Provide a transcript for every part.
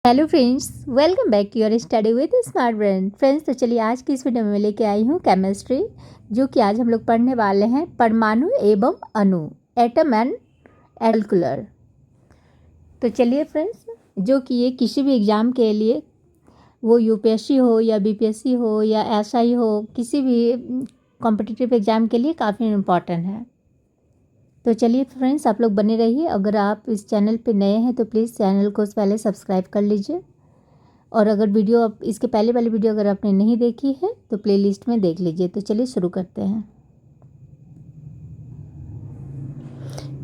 Hello friends, welcome back to your study with smart brain. Friends, तो चलिए आज की इस वीडियो में लेके आई हूँ केमिस्ट्री, जो कि आज हम लोग पढ़ने वाले हैं परमाणु एवं अणु, एटम एंड एल्कुलर। तो चलिए फ्रेंड्स, जो कि ये किसी भी एग्ज़ाम के लिए, वो यूपीएससी हो या बीपीएससी हो या एसआई हो, किसी भी कॉम्पिटिटिव एग्ज़ाम के लिए काफ़ी इम्पॉर्टेंट है। तो चलिए फ्रेंड्स, आप लोग बने रहिए। अगर आप इस चैनल पे नए हैं तो प्लीज़ चैनल को पहले सब्सक्राइब कर लीजिए, और अगर वीडियो आप इसके पहले वाली वीडियो अगर आपने नहीं देखी है तो प्लेलिस्ट में देख लीजिए। तो चलिए शुरू करते हैं।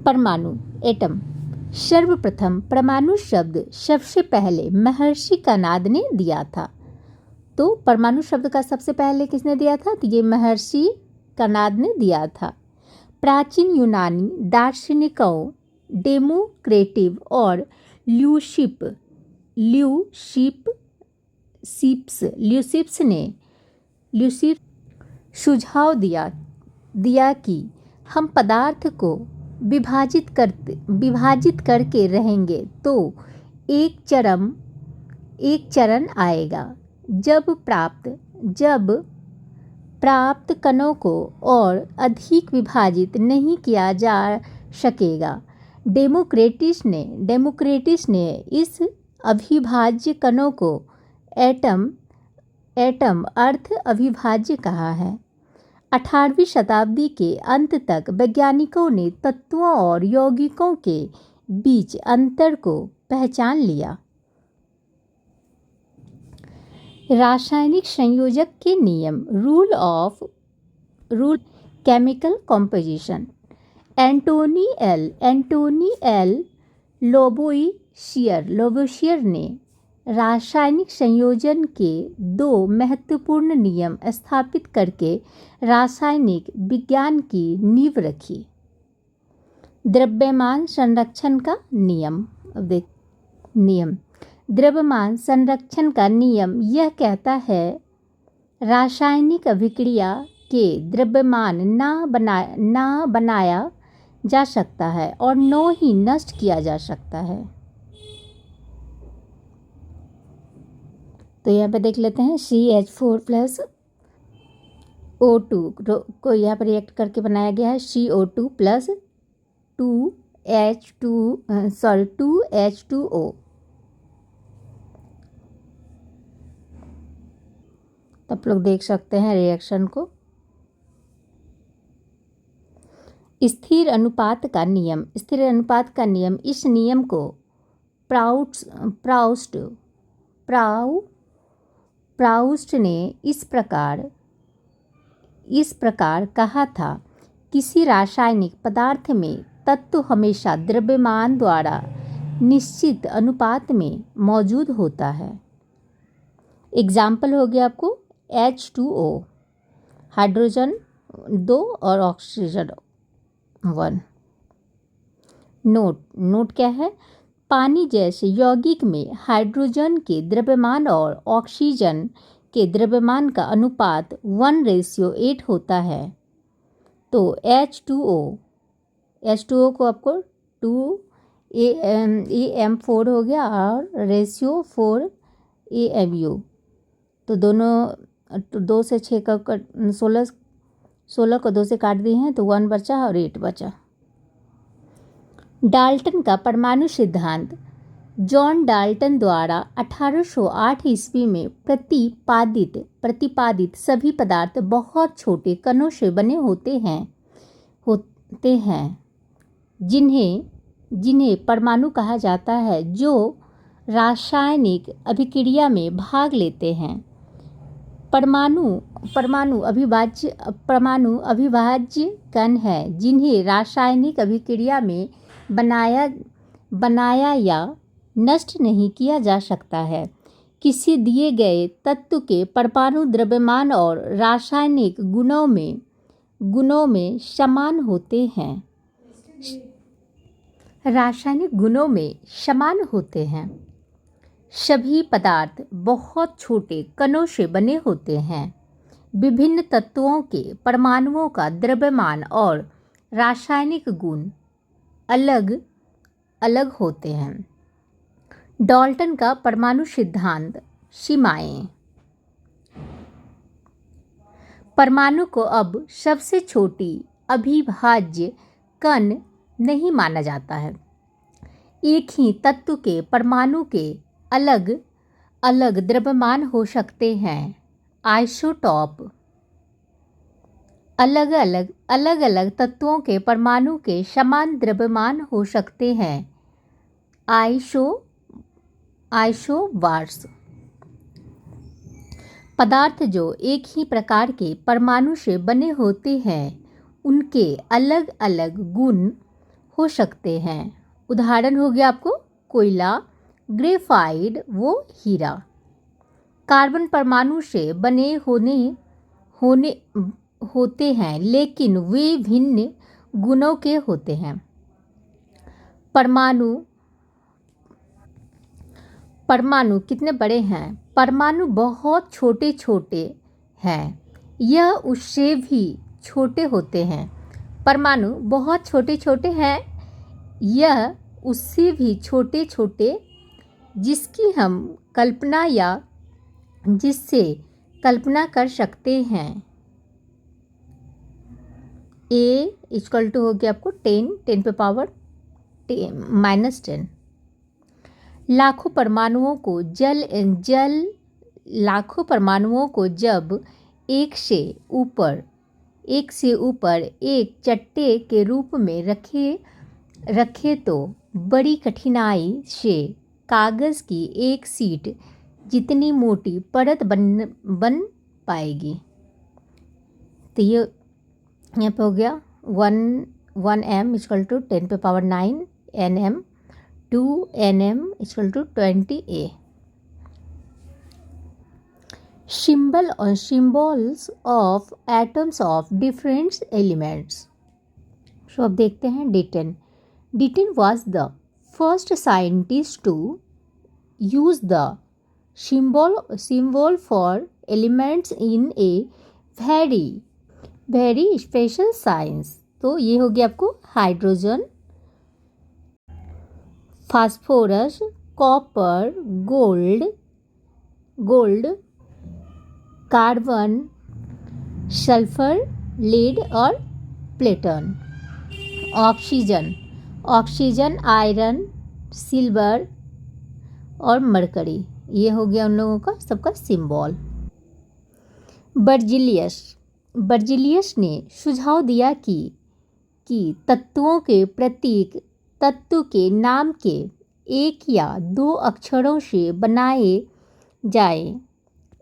परमाणु, एटम। सर्वप्रथम परमाणु शब्द सबसे पहले महर्षि कणाद ने दिया था। तो परमाणु शब्द का सबसे पहले किसने दिया था? तो ये महर्षि कणाद ने दिया था। प्राचीन यूनानी दार्शनिकों डेमोक्रेटिव और ल्यूसिप्स ने सुझाव दिया कि हम पदार्थ को विभाजित करके रहेंगे तो एक चरण आएगा जब प्राप्त कणों को और अधिक विभाजित नहीं किया जा सकेगा। डेमोक्रेटिस ने इस अविभाज्य कणों को एटम अर्थ अविभाज्य कहा है। 18वीं शताब्दी के अंत तक वैज्ञानिकों ने तत्वों और यौगिकों के बीच अंतर को पहचान लिया। रासायनिक संयोजक के नियम, rule chemical composition. Antoine L Lavoisier ने रासायनिक संयोजन के दो महत्वपूर्ण नियम स्थापित करके रासायनिक विज्ञान की नींव रखी। द्रव्यमान संरक्षण का नियम। द्रव्यमान संरक्षण का नियम यह कहता है रासायनिक अभिक्रिया के द्रव्यमान ना बनाया जा सकता है और न ही नष्ट किया जा सकता है। तो यहाँ पे देख लेते हैं CH4 प्लस O2 को यहाँ पर रिएक्ट करके बनाया गया है CO2 प्लस 2H2O। तो आप लोग देख सकते हैं रिएक्शन को। स्थिर अनुपात का नियम। इस नियम को प्राउस्ट ने इस प्रकार कहा था, किसी रासायनिक पदार्थ में तत्व हमेशा द्रव्यमान द्वारा निश्चित अनुपात में मौजूद होता है। एग्जाम्पल हो गया आपको H2O, हाइड्रोजन 2 और ऑक्सीजन 1। नोट क्या है? पानी जैसे यौगिक में हाइड्रोजन के द्रव्यमान और ऑक्सीजन के द्रव्यमान का अनुपात 1:8 होता है। तो H2O को आपको 2AM4 हो गया और रेशियो 4AMU। तो दोनों 2 से 6 का 16 को 2 से काट दिए हैं तो 1 बचा और 8 बचा। डाल्टन का परमाणु सिद्धांत। जॉन डाल्टन द्वारा 1808 ईस्वी में प्रतिपादित सभी पदार्थ बहुत छोटे कणों से बने होते हैं जिन्हें परमाणु कहा जाता है, जो रासायनिक अभिक्रिया में भाग लेते हैं। परमाणु अविभाज्य कण है जिन्हें रासायनिक अभिक्रिया में बनाया या नष्ट नहीं किया जा सकता है। किसी दिए गए तत्व के परमाणु द्रव्यमान और रासायनिक गुणों में समान होते हैं। सभी पदार्थ बहुत छोटे कणों से बने होते हैं। विभिन्न तत्वों के परमाणुओं का द्रव्यमान और रासायनिक गुण अलग अलग होते हैं। डाल्टन का परमाणु सिद्धांत, सीमाएं। परमाणु को अब सबसे छोटी अविभाज्य कण नहीं माना जाता है। एक ही तत्व के परमाणु के अलग अलग द्रव्यमान हो सकते हैं, आइसोटॉप। अलग अलग तत्वों के परमाणु के समान द्रव्यमान हो सकते हैं, आइसोबार्स। पदार्थ जो एक ही प्रकार के परमाणु से बने होते हैं उनके अलग अलग गुण हो सकते हैं। उदाहरण हो गया आपको कोयला, ग्रेफाइट वो हीरा। कार्बन परमाणु से बने होते हैं लेकिन वे भिन्न गुणों के होते हैं। परमाणु कितने बड़े हैं? परमाणु बहुत छोटे छोटे हैं, यह उससे भी छोटे होते हैं। परमाणु बहुत छोटे छोटे हैं, यह उससे भी छोटे छोटे, जिससे कल्पना कर सकते हैं। ए इक्वल टू हो गया आपको 10 पे पावर -10। लाखों परमाणुओं को जब एक से ऊपर एक चट्टे के रूप में रखे तो बड़ी कठिनाई से कागज़ की एक शीट जितनी मोटी परत बन पाएगी। तो ये यहाँ पे हो गया 1 m इक्वल टू 10 पे power 9 nm, 2 nm equal to 20 a। Symbols of atoms of different elements। So अब देखते हैं Dayton। Dayton was the first scientist to use the symbol for elements in a very special science। तो ये हो गया आपको hydrogen, phosphorus, copper, gold, carbon, sulphur, lead और प्लेटन। Oxygen, iron, silver और मरकरी। ये हो गया उन लोगों का सबका सिंबल। बर्जिलियस ने सुझाव दिया कि तत्वों के प्रतीक तत्व के नाम के एक या दो अक्षरों से बनाए जाए।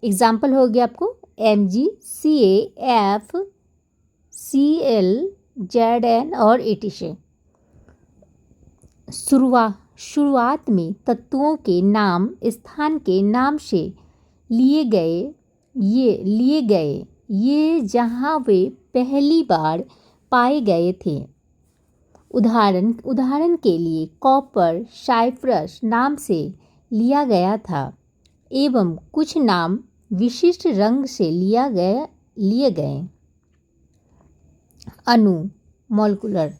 एग्जाम्पल हो गया आपको Mg, Ca, F, Cl, Zn और etc। शुरुआत में तत्वों के नाम स्थान के नाम से लिए गए ये जहाँ वे पहली बार पाए गए थे। उदाहरण के लिए कॉपर साइप्रस नाम से लिया गया था एवं कुछ नाम विशिष्ट रंग से लिए गए। अणु, मॉलिक्यूलर,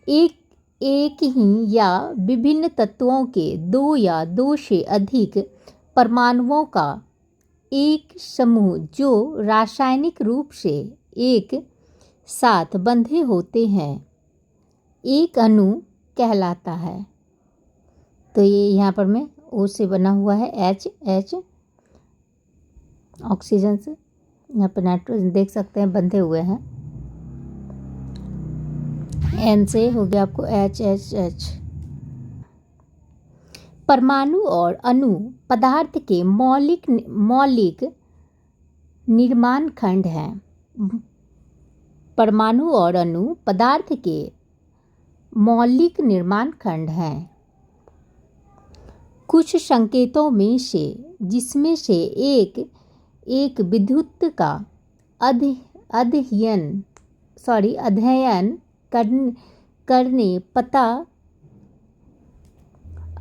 एक ही या विभिन्न तत्वों के दो या दो से अधिक परमाणुओं का एक समूह जो रासायनिक रूप से एक साथ बंधे होते हैं एक अणु कहलाता है। तो ये यहाँ पर में O से बना हुआ है, H ऑक्सीजन से, यहाँ पर नाइट्रोजन देख सकते हैं बंधे हुए हैं। N से हो गया आपको H। परमाणु और अणु पदार्थ के मौलिक निर्माण खंड हैं। परमाणु और अणु पदार्थ के मौलिक निर्माण खंड हैं। कुछ संकेतों में से जिसमें से एक विद्युत का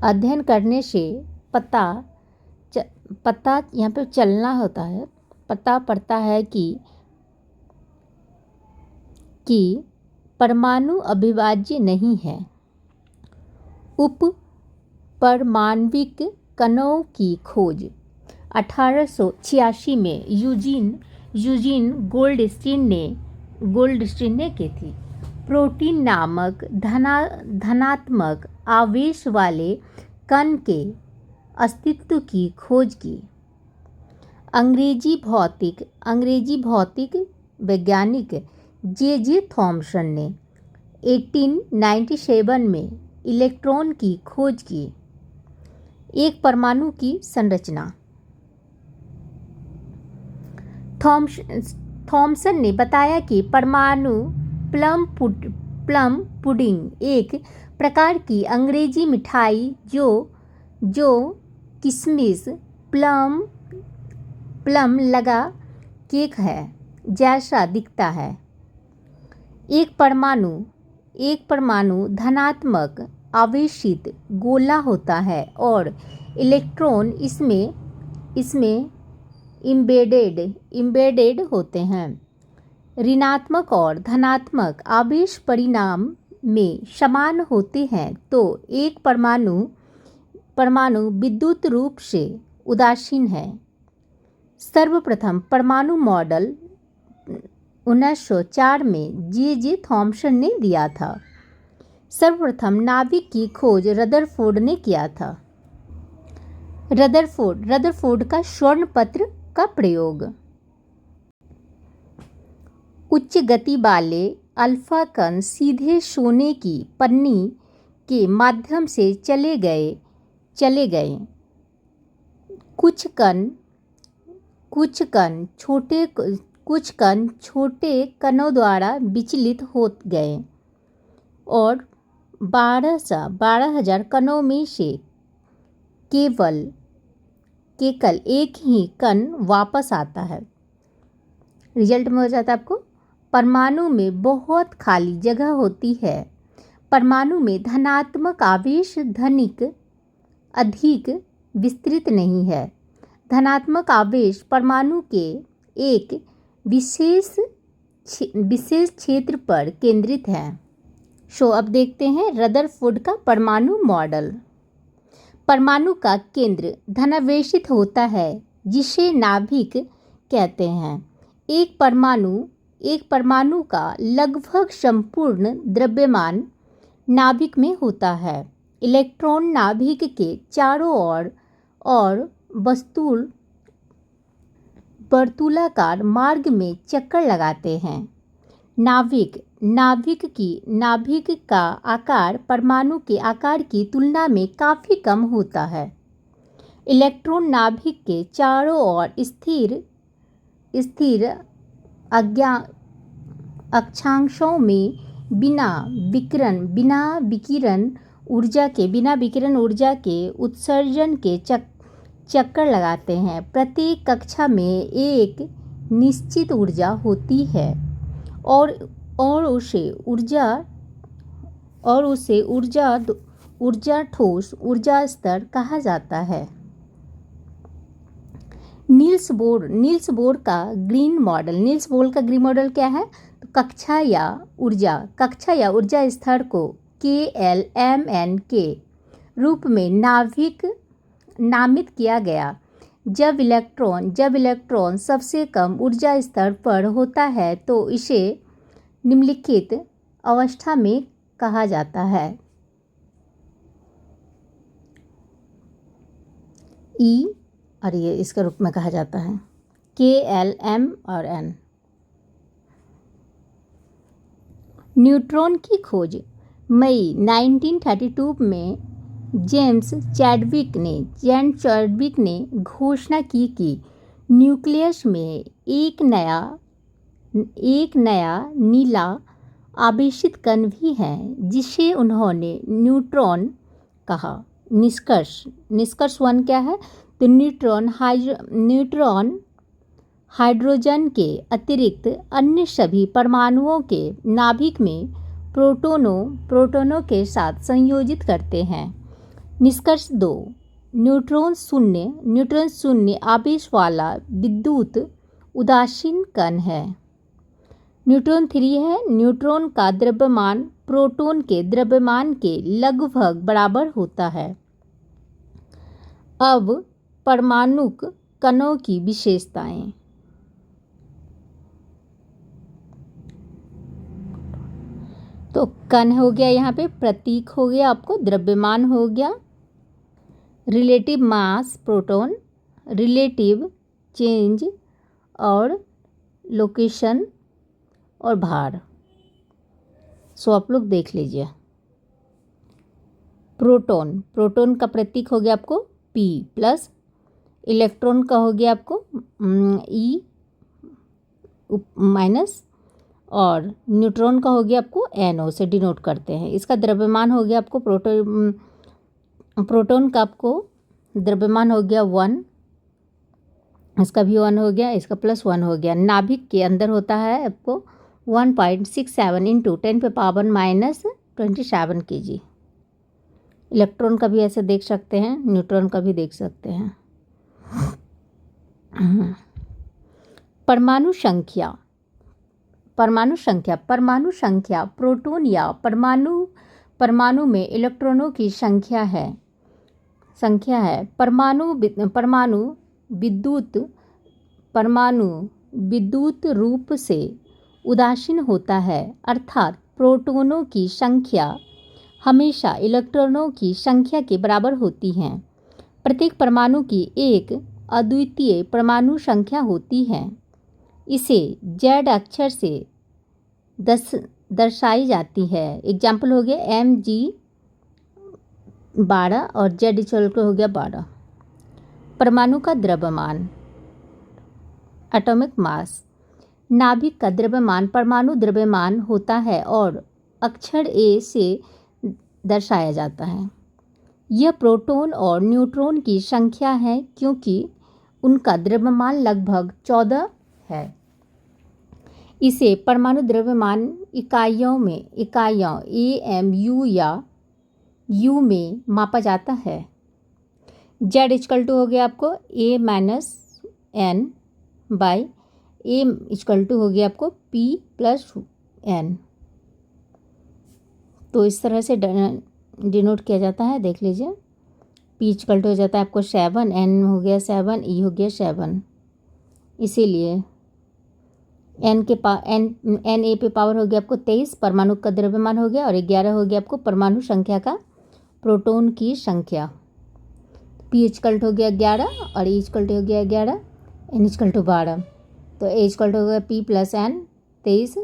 अध्ययन करने से पता यहाँ पे चलना होता है, पता पड़ता है कि परमाणु अविभाज्य नहीं है। परमाण्विक कणों की खोज 1886 में यूजीन गोल्डस्टीन ने की थी। प्रोटीन नामक धनात्मक आवेश वाले कण के अस्तित्व की खोज की। अंग्रेजी भौतिक वैज्ञानिक जे थॉमसन ने 1897 में इलेक्ट्रॉन की खोज की। एक परमाणु की संरचना। थॉमसन ने बताया कि परमाणु प्लम पुडिंग एक प्रकार की अंग्रेजी मिठाई जो किशमिश प्लम लगा केक है जैसा दिखता है। एक परमाणु धनात्मक आवेशित गोला होता है और इलेक्ट्रॉन इसमें इम्बेडेड होते हैं। ऋणात्मक और धनात्मक आवेश परिमाण में समान होते हैं तो एक परमाणु विद्युत रूप से उदासीन है। सर्वप्रथम परमाणु मॉडल 1904 में जे थॉमसन ने दिया था। सर्वप्रथम नाभिक की खोज रदरफोर्ड ने किया था। रदरफोर्ड का स्वर्ण पत्र का प्रयोग। उच्च गति वाले अल्फा कण सीधे सोने की पन्नी के माध्यम से चले गए। कुछ कण छोटे कणों द्वारा विचलित हो गए और 12,000 कणों में से केवल एक ही कण वापस आता है। रिजल्ट में हो जाता है आपको परमाणु में बहुत खाली जगह होती है। परमाणु में धनात्मक आवेश अधिक विस्तृत नहीं है। धनात्मक आवेश परमाणु के एक विशेष क्षेत्र पर केंद्रित है। अब देखते हैं रदरफोर्ड का परमाणु मॉडल। परमाणु का केंद्र धनावेशित होता है जिसे नाभिक कहते हैं। एक परमाणु का लगभग संपूर्ण द्रव्यमान नाभिक में होता है। इलेक्ट्रॉन नाभिक के चारों ओर और वर्तुलाकार मार्ग में चक्कर लगाते हैं। नाभिक का आकार परमाणु के आकार की तुलना में काफ़ी कम होता है। इलेक्ट्रॉन नाभिक के चारों ओर स्थिर अक्षांशों में बिना विकिरण ऊर्जा के उत्सर्जन के चक्कर लगाते हैं। प्रत्येक कक्षा में एक निश्चित ऊर्जा होती है और उसे ठोस ऊर्जा स्तर कहा जाता है। नील्स बोर का ग्रीन मॉडल क्या है? तो कक्षा या ऊर्जा स्तर को KLMN के रूप में नामित किया गया। जब इलेक्ट्रॉन सबसे कम ऊर्जा स्तर पर होता है तो इसे निम्नलिखित अवस्था में कहा जाता है। E और ये इसके रूप में कहा जाता है KLM और N। न्यूट्रॉन की खोज मई 1932 में जेम्स चैडविक ने घोषणा की कि न्यूक्लियस में एक नया नीला आवेशित कण भी है जिसे उन्होंने न्यूट्रॉन कहा। निष्कर्ष 1 क्या है? तो न्यूट्रॉन हाइड्रोजन के अतिरिक्त अन्य सभी परमाणुओं के नाभिक में प्रोटॉनों के साथ संयोजित करते हैं। निष्कर्ष 2 न्यूट्रॉन शून्य आवेश वाला विद्युत उदासीन कण है। न्यूट्रॉन 3 है न्यूट्रॉन का द्रव्यमान प्रोटॉन के द्रव्यमान के लगभग बराबर होता है। अब परमाणुक कणों की विशेषताएं। तो कण हो गया, यहाँ पे प्रतीक हो गया, आपको द्रव्यमान हो गया, relative mass proton, relative change और लोकेशन और भार। सो आप लोग देख लीजिए। प्रोटॉन, प्रोटॉन का प्रतीक हो गया आपको P प्लस, इलेक्ट्रॉन का हो गया आपको E माइनस, और न्यूट्रॉन का हो गया आपको NO से डिनोट करते हैं। इसका द्रव्यमान हो गया आपको प्रोटॉन का आपको द्रव्यमान हो गया 1, इसका भी 1 हो गया, इसका +1 हो गया। नाभिक के अंदर होता है आपको 1.67 इंटू 10⁻⁻27 kg। इलेक्ट्रॉन का भी ऐसे देख सकते हैं, न्यूट्रॉन का भी देख सकते हैं। परमाणु संख्या, परमाणु संख्या, परमाणु संख्या प्रोटॉन या परमाणु में इलेक्ट्रॉनों की संख्या है परमाणु विद्युत रूप से उदासीन होता है, अर्थात प्रोटॉनों की संख्या हमेशा इलेक्ट्रॉनों की संख्या के बराबर होती है। प्रत्येक परमाणु की एक अद्वितीय परमाणु संख्या होती है। इसे Z अक्षर से दर्शाई जाती है। एग्जाम्पल हो गया Mg12 और Z इक्वल हो गया 12। परमाणु का द्रव्यमान, एटॉमिक मास, नाभिक का द्रव्यमान परमाणु द्रव्यमान होता है और अक्षर A से दर्शाया जाता है। यह प्रोटॉन और न्यूट्रॉन की संख्या है क्योंकि उनका द्रव्यमान लगभग 14 है। इसे परमाणु द्रव्यमान इकाइयों AMU या U में मापा जाता है। Z इक्वल टू हो गया आपको A minus N by A equal to हो गया आपको P प्लस N। तो इस तरह से डिनोट किया जाता है, देख लीजिए। P इक्वल टू हो जाता है आपको 7, N हो गया 7, E हो गया 7। इसीलिए N A पे पावर हो गया आपको 23, परमाणु का द्रव्यमान हो गया, और 11 हो गया आपको परमाणु संख्या का प्रोटॉन की संख्या। P इक्वल टू हो गया 11 और E इक्वल टू हो गया 11, N इक्वल टू 12। तो A इक्वल टू हो गया P plus N 23,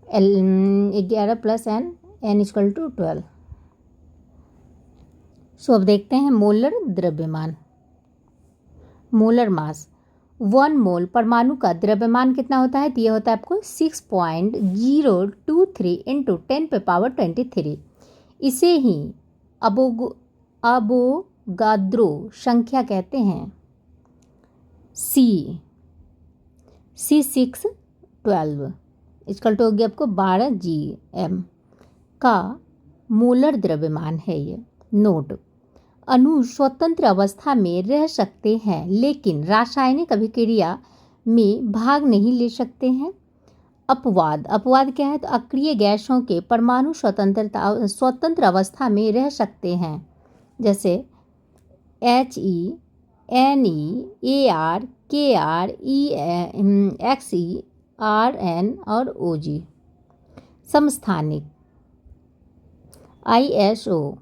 11 plus N equal to 12। So अब देखते हैं मोलर द्रव्यमान। मोलर मास, 1 मोल परमाणु का द्रव्यमान कितना होता है? तो ये होता है आपको 6.023 इंटू 10⁻23। इसे ही अवोगाद्रो संख्या कहते हैं। C612 इक्वल टू हो गया आपको 12 GM का मोलर द्रव्यमान है ये। नोट, अणु स्वतंत्र अवस्था में रह सकते हैं लेकिन रासायनिक अभिक्रिया में भाग नहीं ले सकते हैं। अपवाद क्या है? तो अक्रिय गैसों के परमाणु स्वतंत्र अवस्था में रह सकते हैं, जैसे He, Ne, Ar, Kr, Xe, Rn और Og। समस्थानिक, ISO,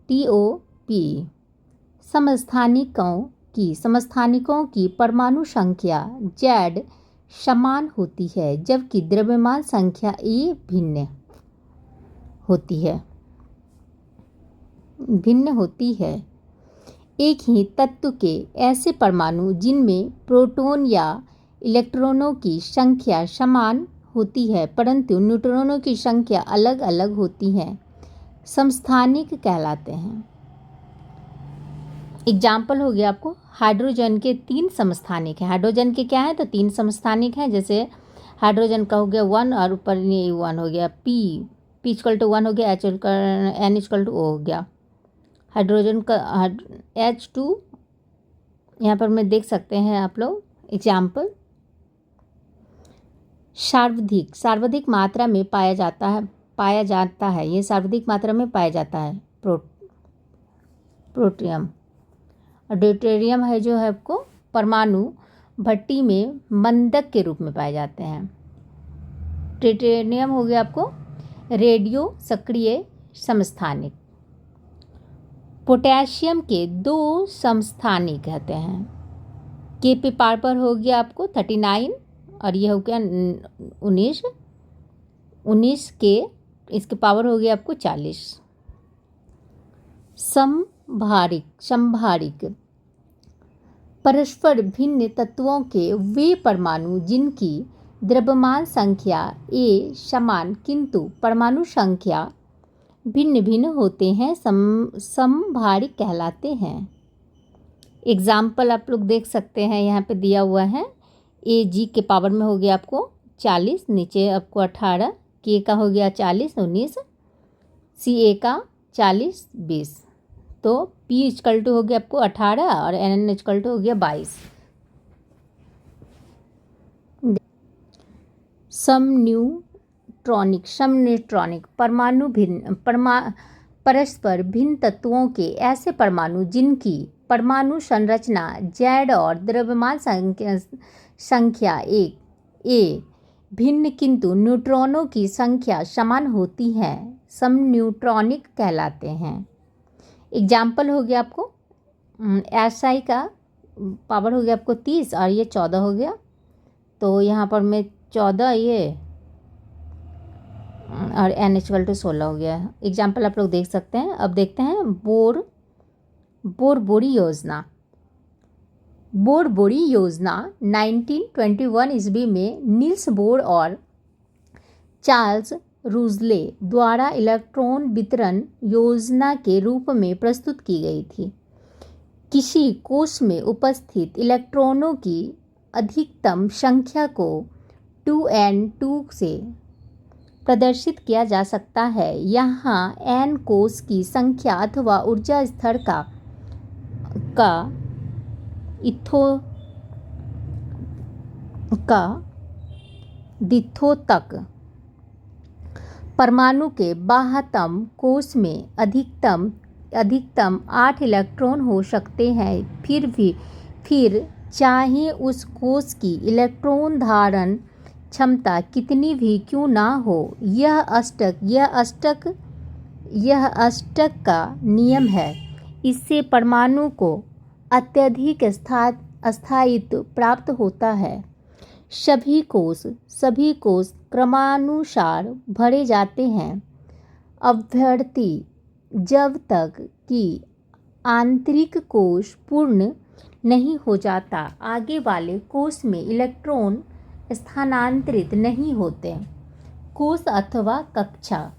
TOP। समस्थानिकों की परमाणु संख्या Z समान होती है जबकि द्रव्यमान संख्या A भिन्न होती है। एक ही तत्व के ऐसे परमाणु जिनमें प्रोटॉन या इलेक्ट्रॉनों की संख्या समान होती है परंतु न्यूट्रॉनों की संख्या अलग अलग होती है, समस्थानिक कहलाते हैं। एग्जाम्पल हो गया आपको हाइड्रोजन के 3 समस्थानिक हैं। हाइड्रोजन के क्या है? तो 3 समस्थानिक हैं, जैसे हाइड्रोजन का हो गया 1 और ऊपर 1 हो गया P इक्वल टू 1 हो गया, N इक्वल टू O हो गया। हाइड्रोजन का H2 यहाँ पर में देख सकते हैं आप लोग। एग्जाम्पल, सर्वाधिक मात्रा में पाया जाता है, ये सर्वाधिक मात्रा में पाया जाता है प्रोटियम। और ड्यूटेरियम है जो है आपको परमाणु भट्टी में मंदक के रूप में पाए जाते हैं। ट्रिटियम हो गया आपको रेडियो सक्रिय समस्थानिक। पोटेशियम के 2 समस्थानिक कहते हैं। के पे पार पर हो गया आपको 39 और ये हो गया 19 के इसके पावर हो गया आपको 40। समभारिक परस्पर भिन्न तत्वों के वे परमाणु जिनकी द्रव्यमान संख्या ए समान किंतु परमाणु संख्या भिन्न भिन्न होते हैं समभारिक कहलाते हैं। एग्जाम्पल आप लोग देख सकते हैं, यहाँ पे दिया हुआ है। ए जी के पावर में हो गया आपको 40, नीचे आपको 18, के का हो गया 40 19, सी ए का 40 20, तो पी इक्वल टू हो गया आपको 18 और एन इक्वल टू हो गया 22। समन्यूट्रॉनिक परस्पर भिन्न तत्वों के ऐसे परमाणु जिनकी परमाणु संरचना जेड और द्रव्यमान संख्या ए भिन्न किंतु न्यूट्रॉनों की संख्या समान होती है समन्यूट्रॉनिक कहलाते हैं। एग्जाम्पल हो गया आपको एसआई का पावर हो गया आपको 30 और ये 14 हो गया, तो यहाँ पर मैं 14 ये और एन इक्वल टू 16 हो गया। एग्जाम्पल आप लोग देख सकते हैं। अब देखते हैं बोर बोरी योजना 1921 ईस्वी में नील्स बोर और चार्ल्स रूजले द्वारा इलेक्ट्रॉन वितरण योजना के रूप में प्रस्तुत की गई थी। किसी कोश में उपस्थित इलेक्ट्रॉनों की अधिकतम संख्या को 2n2 से प्रदर्शित किया जा सकता है। यहाँ n कोश की संख्या अथवा ऊर्जा स्तर का दिथो तक परमाणु के बाह्यतम कोश में अधिकतम 8 इलेक्ट्रॉन हो सकते हैं। फिर चाहे उस कोश की इलेक्ट्रॉन धारण क्षमता कितनी भी क्यों ना हो, यह अष्टक का नियम है। इससे परमाणु को अत्यधिक स्थायित्व प्राप्त होता है। सभी कोश क्रमानुसार भरे जाते हैं। अभ्यर्थी जब तक कि आंतरिक कोश पूर्ण नहीं हो जाता, आगे वाले कोश में इलेक्ट्रॉन स्थानांतरित नहीं होते। कोश अथवा कक्षा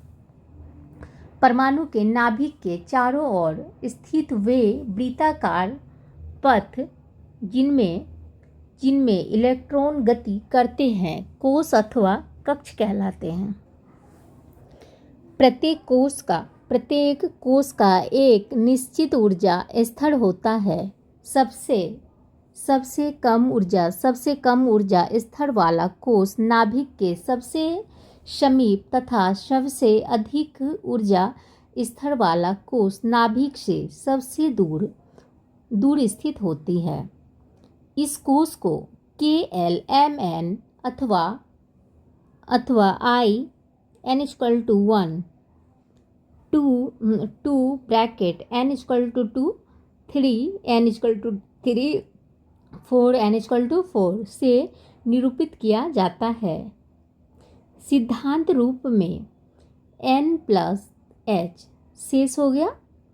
परमाणु के नाभिक के चारों ओर स्थित वे वृत्ताकार पथ जिनमें इलेक्ट्रॉन गति करते हैं कोश अथवा कक्ष कहलाते हैं। प्रत्येक कोश का एक निश्चित ऊर्जा स्तर होता है। सबसे कम ऊर्जा स्तर वाला कोश नाभिक के सबसे समीप तथा सबसे अधिक ऊर्जा स्तर वाला कोश नाभिक से सबसे दूर स्थित होती है। इस कोश को KLMN अथवा IN equal to 1 2 bracket n equal to 2 3 n equal to 3 4 n equal to 4 से निरूपित किया जाता है। सिद्धांत रूप में n प्लस h शेष हो गया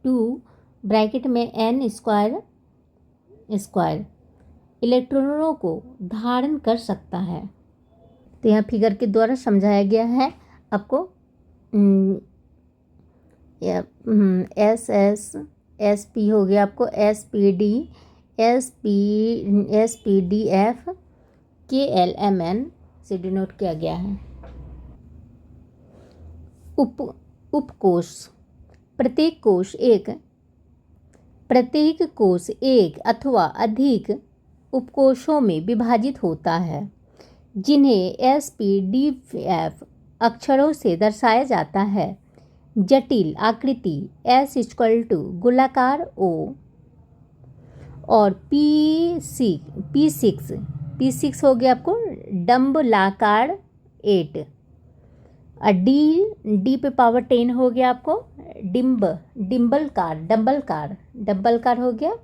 2 ब्रैकेट में n स्क्वायर इलेक्ट्रॉनों को धारण कर सकता है। तो यहाँ फिगर के द्वारा समझाया गया है आपको। SP हो गया आपको SPD SPDF KLMN से डिनोट किया गया है। उपकोश प्रत्येक कोश एक अथवा अधिक उपकोशों में विभाजित होता है, जिन्हें SPDF अक्षरों से दर्शाया जाता है। जटिल आकृति S इक्वल टू गोलाकार O और P6 हो गया आपको डम्बलाकार 8। डी पे पावर 10 हो गया आपको डम्बलकार हो गया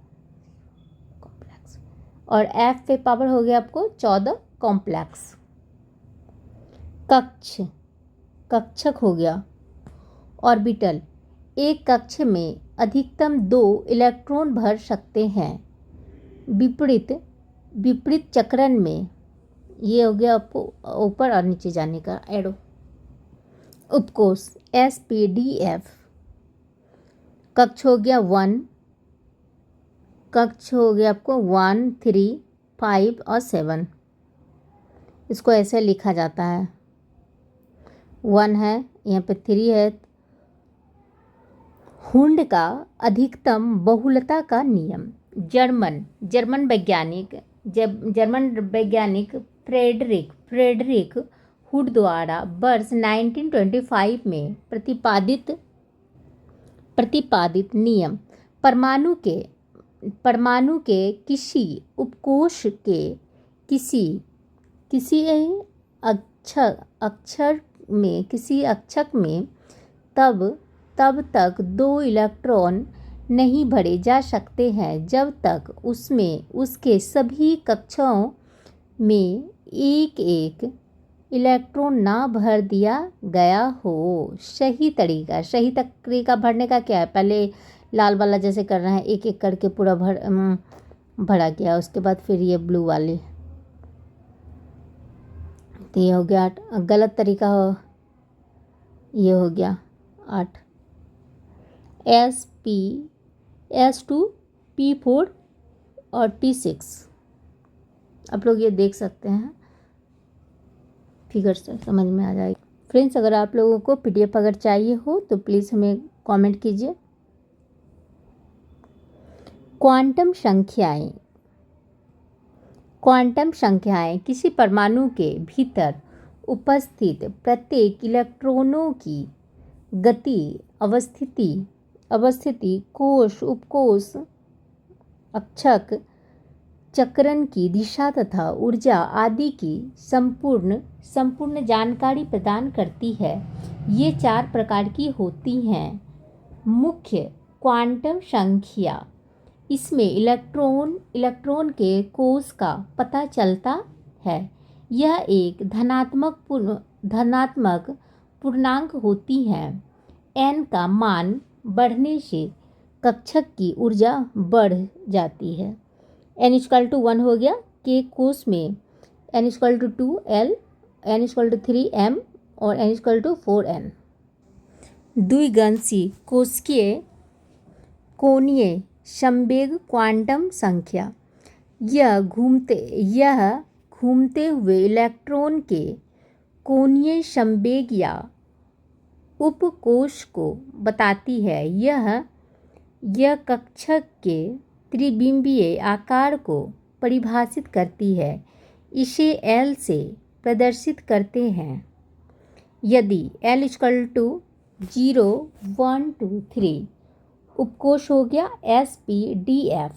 कॉम्प्लेक्स। और एफ पे पावर हो गया आपको 14 कॉम्प्लेक्स। कक्षक हो गया ऑर्बिटल। एक कक्ष में अधिकतम 2 इलेक्ट्रॉन भर सकते हैं। विपरीत चक्रण में ये हो गया आपको ऊपर और नीचे जाने का एरो। उपकोष SPDF। कक्ष हो गया 1, कक्ष हो गया आपको 1, 3, 5 और 7। इसको ऐसे लिखा जाता है, 1 है, यहाँ पे 3 है। हुंड का अधिकतम बहुलता का नियम। जर्मन वैज्ञानिक फ्रेडरिक हुड द्वारा वर्ष 1925 में प्रतिपादित नियम परमाणु के किसी उपकोष के किसी अक्षक में तब तक 2 इलेक्ट्रॉन नहीं भरे जा सकते हैं जब तक उसमें उसके सभी कक्षों में एक इलेक्ट्रॉन ना भर दिया गया हो। सही तरीका भरने का क्या है, पहले लाल वाला जैसे कर रहे हैं, एक एक करके पूरा भरा गया, उसके बाद फिर ये ब्लू वाले। तो ये हो गया 8। गलत तरीका हो, ये हो गया 8। S2 P4 और P6 आप लोग ये देख सकते हैं, फिगर से समझ में आ जाएगी। फ्रेंड्स, अगर आप लोगों को PDF अगर चाहिए हो तो प्लीज़ हमें कमेंट कीजिए। क्वांटम संख्याएं किसी परमाणु के भीतर उपस्थित प्रत्येक इलेक्ट्रॉनों की गति, अवस्थिति, कोश, उपकोष, अक्षक, चक्रण की दिशा तथा ऊर्जा आदि की संपूर्ण जानकारी प्रदान करती है। ये 4 प्रकार की होती हैं। मुख्य क्वांटम संख्या, इसमें इलेक्ट्रॉन के कोश का पता चलता है। यह एक धनात्मक पूर्णांक होती है। n का मान बढ़ने से कक्षक की ऊर्जा बढ़ जाती है। n=1 हो गया, k कोश में n=2 L, n=3 M और n=4 N। द्विगंशी कोणीय संवेग क्वांटम संख्या, यह घूमते हुए इलेक्ट्रॉन के कोणीय संवेग या उपकोश को बताती है। यह कक्षक के त्रिविमीय आकार को परिभाषित करती है। इसे L से प्रदर्शित करते हैं। यदि L=0, 1, 2, 3 उपकोष हो गया SPDF।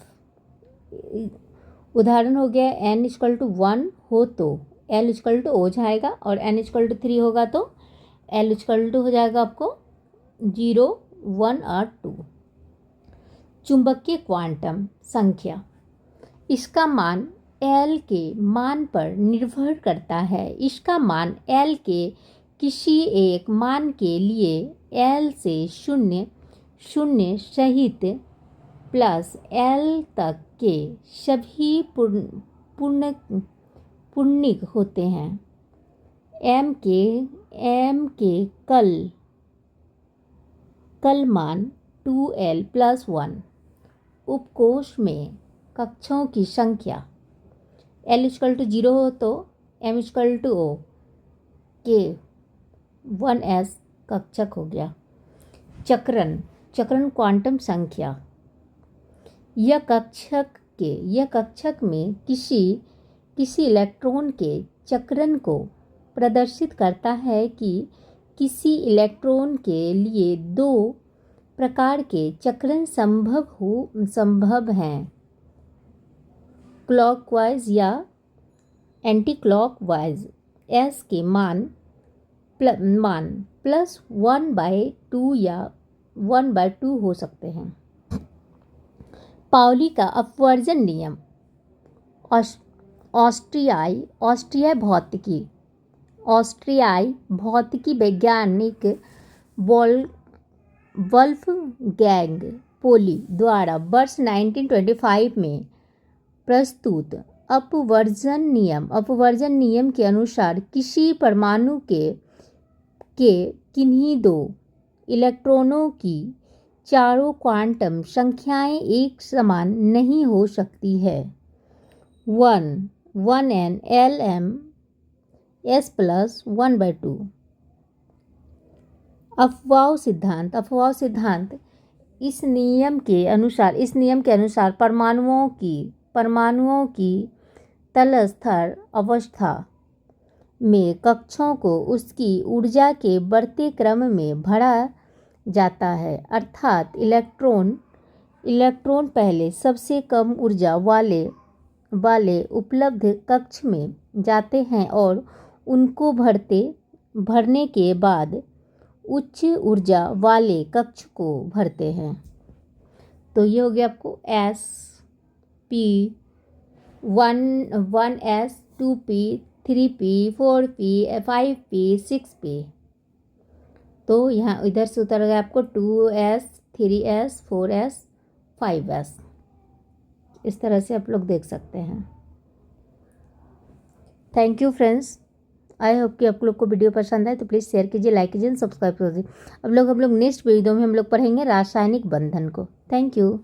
उदाहरण हो गया n=1 हो तो L=O हो जाएगा, और n=3 होगा तो L= हो जाएगा आपको 0, 1 और 2। चुंबकीय क्वांटम संख्या, इसका मान L के मान पर निर्भर करता है। इसका मान L के किसी एक मान के लिए L से 0 सहित प्लस L तक के सभी पूर्णांक होते हैं। M के कल मान 2L+1। उपकोष में कक्षों की संख्या, L=0 हो तो M=O के 1s कक्षक हो गया। चक्रण क्वांटम संख्या, यह कक्षक में किसी इलेक्ट्रॉन के चक्रण को प्रदर्शित करता है कि किसी इलेक्ट्रॉन के लिए 2 प्रकार के चक्रण संभव हैं। क्लॉकवाइज या एंटी क्लॉकवाइज एस के मान +1/2 या 1/2 हो सकते हैं। पाउली का अपवर्जन नियम। ऑस्ट्रियाई भौतिकी वैज्ञानिक वोल्फगैंग पोली द्वारा वर्ष 1925 में प्रस्तुत अपवर्जन नियम के अनुसार किसी परमाणु के किन्हीं दो इलेक्ट्रॉनों की चारों क्वांटम संख्याएं एक समान नहीं हो सकती है। 1n Lm s + 1/2। अफवाह सिद्धांत इस नियम के अनुसार परमाणुओं की तलस्तर अवस्था में कक्षों को उसकी ऊर्जा के बढ़ते क्रम में भरा जाता है, अर्थात इलेक्ट्रॉन पहले सबसे कम ऊर्जा वाले उपलब्ध कक्ष में जाते हैं और उनको भरने के बाद उच्च ऊर्जा वाले कक्ष को भरते हैं। तो ये हो गया आपको SP 1S 2P 3P 4P 5P 6P। तो यहाँ इधर से उतर गया आपको 2S 3S 4S 5S। इस तरह से आप लोग देख सकते हैं। Thank you friends. I hope कि आप लोग को वीडियो पसंद आए तो प्लीज़ शेयर कीजिए, लाइक कीजिए, सब्सक्राइब कीजिए। हम लोग नेक्स्ट वीडियो में हम लोग पढ़ेंगे रासायनिक बंधन को। Thank you.